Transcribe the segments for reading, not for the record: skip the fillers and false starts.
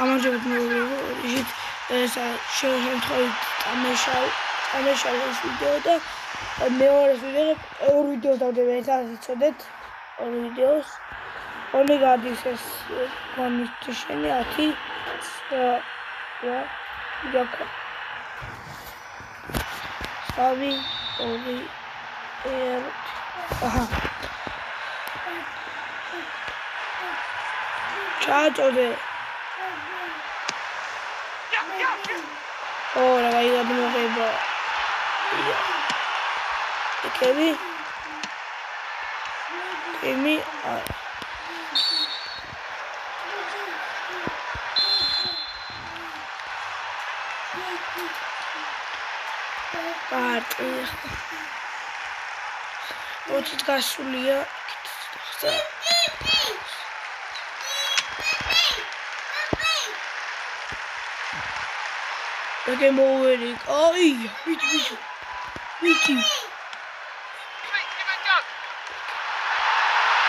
ამაჟებთ მოვიდეთ ეს შემთხვევით ამეშალეს ვიდეო და მეორე ვიდეო ორ ვიდეოს დავდებ ერთად იცოდეთ ორ ვიდეოს Only got this as conversation. Sorry, only air. Charge of it. Oh, I got no paper. Okay, give me. Вот это гасулия. Такой мовник. Ай, видите.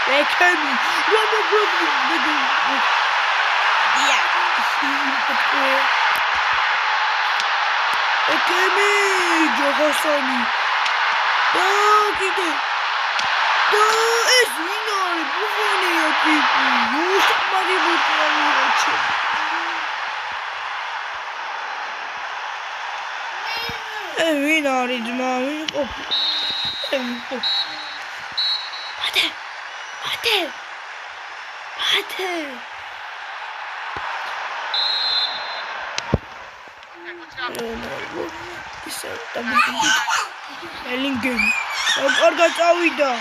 They can run. Yeah. Ekemi Johosoni. Da gide. Da esinari bufoni yapipu. Yoshmari butani yachi. Eminari dmami. Ate. Ellingen. Or got awida.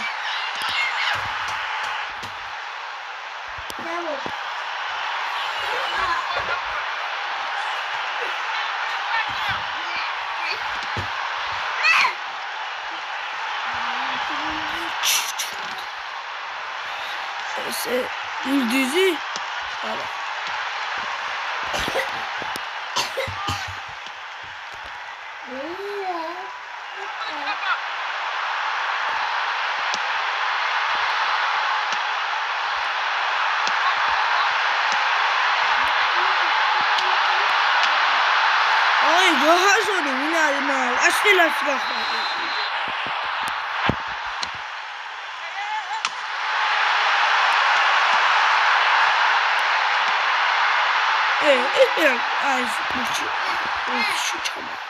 C'est une dizzy. Voilà. Ay, daha sonra minalma. Aşkıyla sıkıştı. Ay, şu çabuk.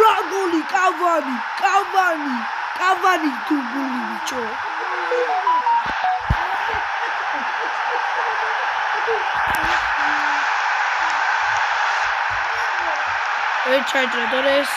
Ragoli, Cavani, tu bulicho. Traitoress.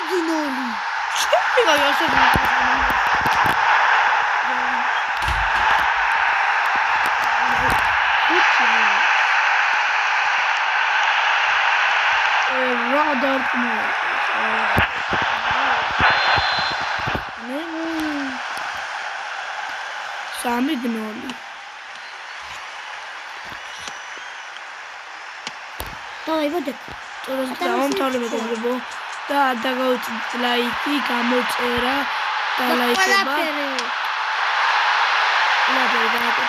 Ginoli. Şimdi gayası radar mı? Ne? Sami Ginoli. Давай, вот так. Tamam tarım edelim bu. Da dagavut laiki gamoწერა და ლაიქება. ლაბერა და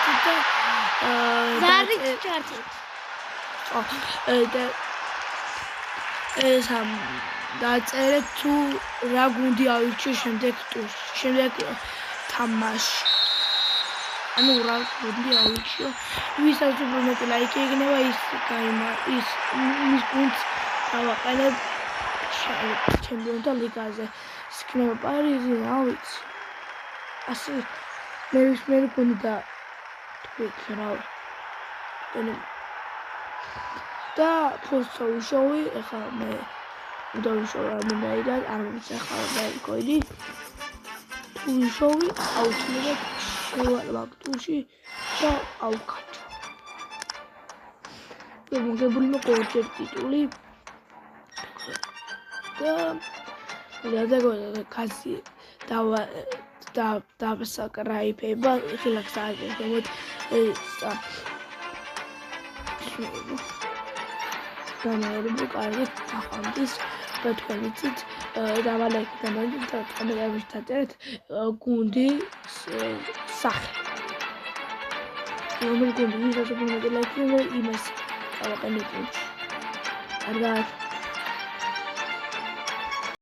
ზარით ჩარტით. და ეს დაწერეთ თუ რა გუნდი ავირჩიო შემდეგ ტურს. შემდეგ თამაში. ანუ რა გუნდი ავირჩიო. ვისაც უფრო მეტი ლაიკი ეგნება ის გაიმა ის გუნდს დავაყენებ ჩემპიონთა ლიგაზე. ისქნება პარიზი, რა ვიცი. ასე მე გონდა თქვით რა. და ფოსტო ვიშოვი, ეხლა მე უნდა ვიშოვი რამდენადაც, არ მომწე ახლა დაიქოდი. თუ ვიშოვი, აუცილებლად შევარვაკ ტურში და ავკაჩო. მოგებული მოგორჯერ ტიტული და დაგონა კაცი დავსაკრაიფება ხილაქს აღებოთ გამერბო კარგი ახანდის თქვენ იცით დავალექიდან და კამერაში დაწერეთ გუნდი სახე რომელი გუნდი ვიღაცა გუნდი ლაიქი იმას დავაყენებ. კარგად